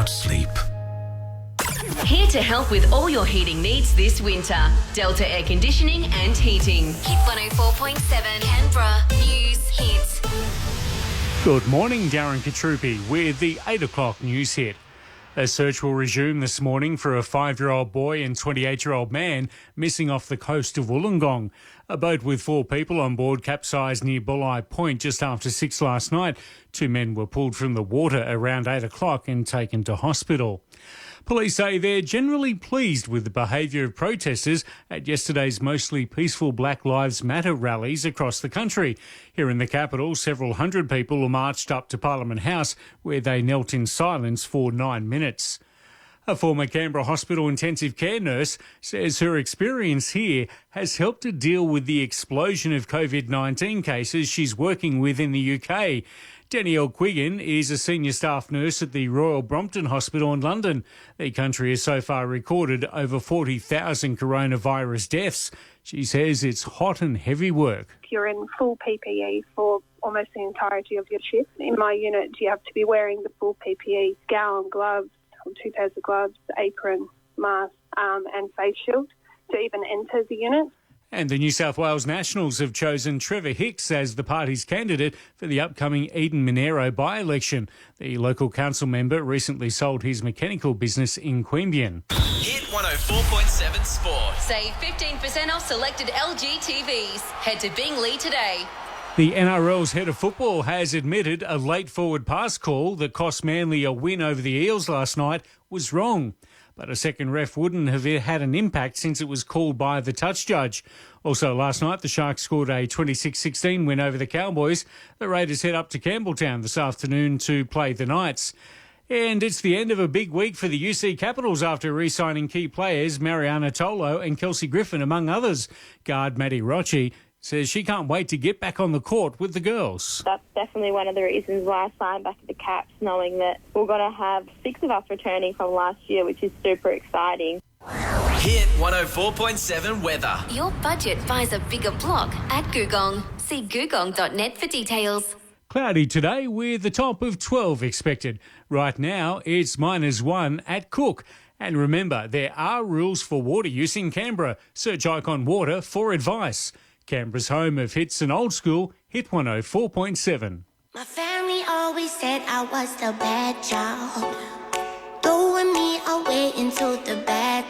cannot sleep. Here to help with all your heating needs this winter. Delta Air Conditioning and Heating. Hit 104.7 Canberra News Hit. Good morning, Darren Katrupi with the 8 o'clock news hit. A search will resume this morning for a 5-year-old boy and 28-year-old man missing off the coast of Wollongong. A boat with 4 people on board capsized near Bulli Point just after 6 last night. 2 men were pulled from the water around 8 o'clock and taken to hospital. Police say they're generally pleased with the behaviour of protesters at yesterday's mostly peaceful Black Lives Matter rallies across the country. Here in the capital, several hundred people marched up to Parliament House where they knelt in silence for 9 minutes. A former Canberra Hospital intensive care nurse says her experience here has helped her deal with the explosion of COVID-19 cases she's working with in the UK. Danielle Quiggin is a senior staff nurse at the Royal Brompton Hospital in London. The country has so far recorded over 40,000 coronavirus deaths. She says it's hot and heavy work. You're in full PPE for almost the entirety of your shift. In my unit, you have to be wearing the full PPE, gown, gloves, 2 pairs of gloves, apron, mask and face shield to even enter the unit. And the New South Wales Nationals have chosen Trevor Hicks as the party's candidate for the upcoming Eden Monaro by-election. The local council member recently sold his mechanical business in Queanbeyan. Hit 104.7 Sport. Save 15% off selected LG TVs. Head to Bingley today. The NRL's head of football has admitted a late forward pass call that cost Manly a win over the Eels last night was wrong. But a second ref wouldn't have had an impact since it was called by the touch judge. Also last night, the Sharks scored a 26-16 win over the Cowboys. The Raiders head up to Campbelltown this afternoon to play the Knights. And it's the end of a big week for the UC Capitals after re-signing key players Mariana Tolo and Kelsey Griffin, among others. Guard Maddie Rocci says she can't wait to get back on the court with the girls. That's definitely one of the reasons why I signed back at the Caps, knowing that we're going to have 6 of us returning from last year, which is super exciting. Hit 104.7 weather. Your budget buys a bigger block at Googong. See googong.net for details. Cloudy today with a top of 12 expected. Right now, it's -1 at Cook. And remember, there are rules for water use in Canberra. Search Icon Water for advice. Canberra's home of hits and old school, Hit 104.7. My family always said I was the bad child, throwing me away into the bad